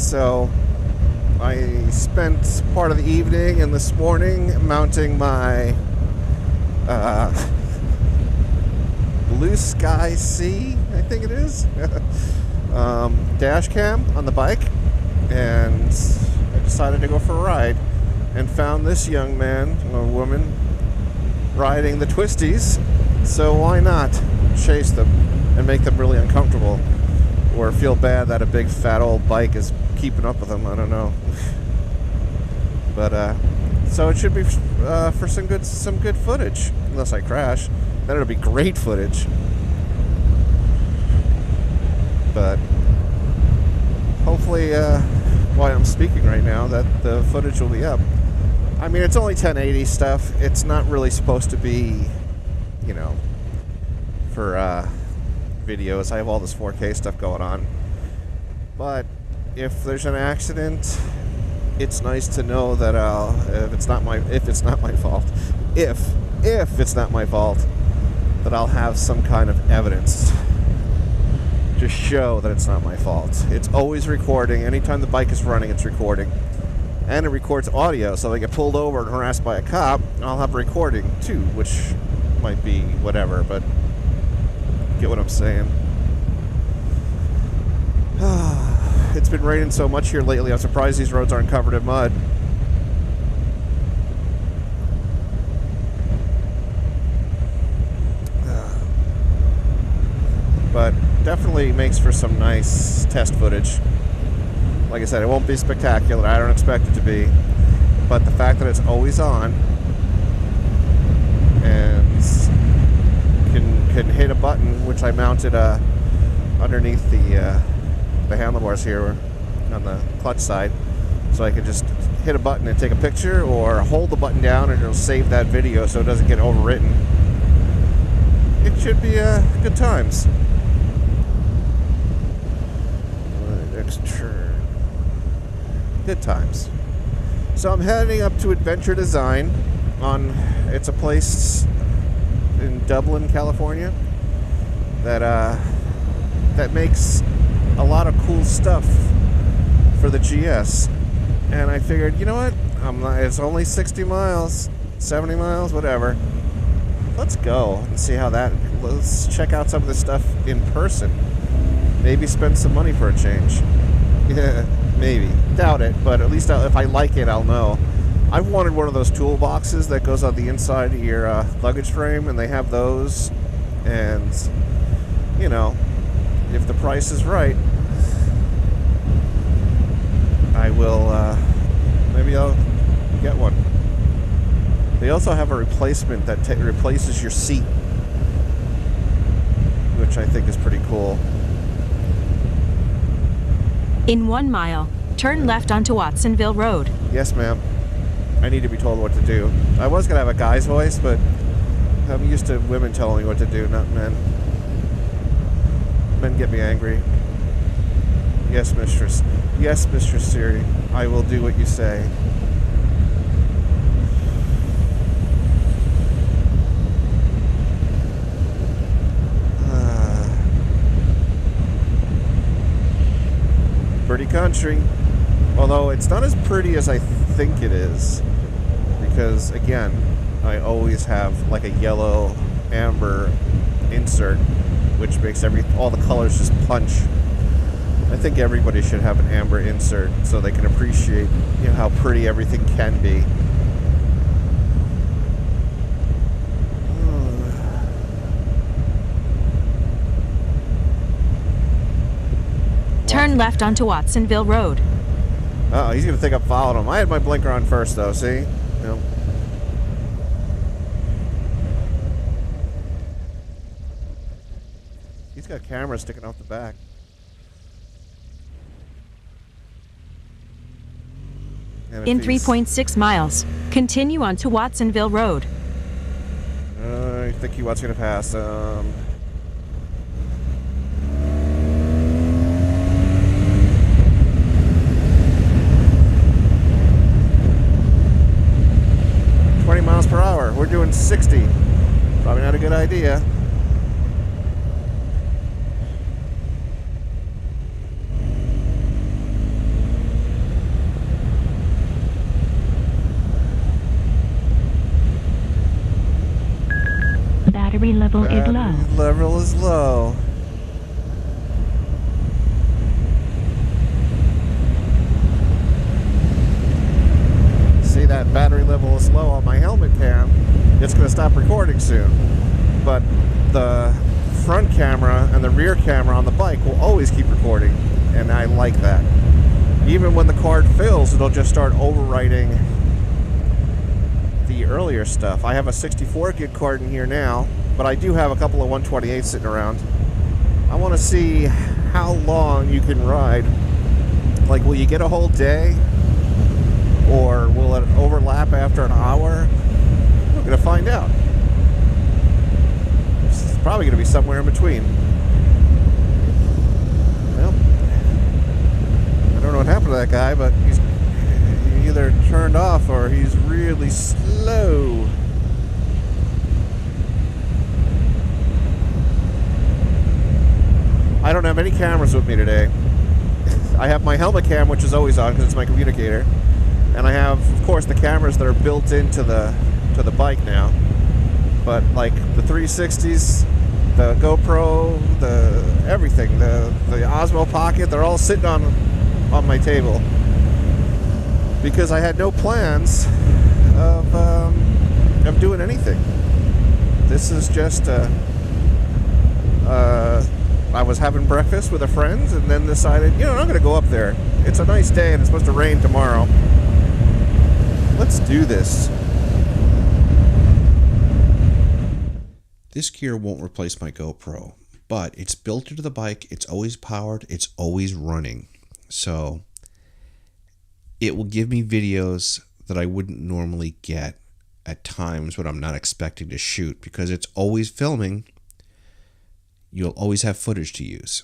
So I spent part of the evening and this morning mounting my BlueSkySea, I think it is, dash cam on the bike, and I decided to go for a ride and found this young man or woman riding the twisties, so why not chase them and make them really uncomfortable or feel bad that a big fat old bike is keeping up with them. I don't know. But so it should be for some good footage, unless I crash. Then it'll be great footage. But hopefully while I'm speaking right now that the footage will be up. I mean, it's only 1080 stuff. It's not really supposed to be, you know, for videos. I have all this 4K stuff going on. But if there's an accident, it's nice to know that if it's not my fault, that I'll have some kind of evidence to show that it's not my fault. It's always recording. Anytime the bike is running, it's recording. And it records audio, so if I get pulled over and harassed by a cop, I'll have a recording too, which might be whatever, but get what I'm saying. It's been raining so much here lately, I'm surprised these roads aren't covered in mud. But definitely makes for some nice test footage. Like I said, it won't be spectacular. I don't expect it to be. But the fact that it's always on and can hit a button, which I mounted underneath the handlebars here on the clutch side, so I can just hit a button and take a picture, or hold the button down and it'll save that video so it doesn't get overwritten. It should be good times. Next turn. Good times. So I'm heading up to Adventure Design it's a place in Dublin, California that makes a lot of cool stuff for the GS. And I figured, you know what? It's only 60 miles, 70 miles, whatever. Let's go and see let's check out some of this stuff in person. Maybe spend some money for a change. Yeah, maybe. Doubt it, but at least if I like it, I'll know. I've wanted one of those toolboxes that goes on the inside of your luggage frame, and they have those. And, you know, if the price is right, I will, maybe I'll get one. They also have a replacement that replaces your seat, which I think is pretty cool. In 1 mile, turn left onto Watsonville Road. Yes, ma'am. I need to be told what to do. I was going to have a guy's voice, but I'm used to women telling me what to do, not men. Men get me angry. Yes, mistress. Yes, Mistress Siri. I will do what you say. Pretty country, although it's not as pretty as I think it is, because again, I always have like a yellow amber insert, which makes all the colors just punch. I think everybody should have an amber insert so they can appreciate, you know, how pretty everything can be. Turn left onto Watsonville Road. Uh-oh, he's going to think I'm following him. I had my blinker on first, though, see? Yep. He's got cameras sticking off the back. In 3.6 miles, continue on to Watsonville Road. I think he wants me to pass. 20 miles per hour. We're doing 60. Probably not a good idea. Battery level is low. Battery level is low. See, that battery level is low on my helmet cam. It's going to stop recording soon. But the front camera and the rear camera on the bike will always keep recording. And I like that. Even when the card fills, it'll just start overwriting the earlier stuff. I have a 64 gig card in here now, but I do have a couple of 128 sitting around. I want to see how long you can ride. Like, will you get a whole day? Or will it overlap after an hour? We're going to find out. It's probably going to be somewhere in between. Well, I don't know what happened to that guy, but he's either turned off or he's really slow. I don't have any cameras with me today. I have my helmet cam, which is always on because it's my communicator. And I have, of course, the cameras that are built into the bike now. But like the 360s, the GoPro, the everything, the Osmo Pocket, they're all sitting on my table because I had no plans of doing anything. This is just I was having breakfast with a friend and then decided, you know, I'm going to go up there. It's a nice day and it's supposed to rain tomorrow. Let's do this. This gear won't replace my GoPro, but it's built into the bike. It's always powered. It's always running. So it will give me videos that I wouldn't normally get at times when I'm not expecting to shoot because it's always filming. You'll always have footage to use.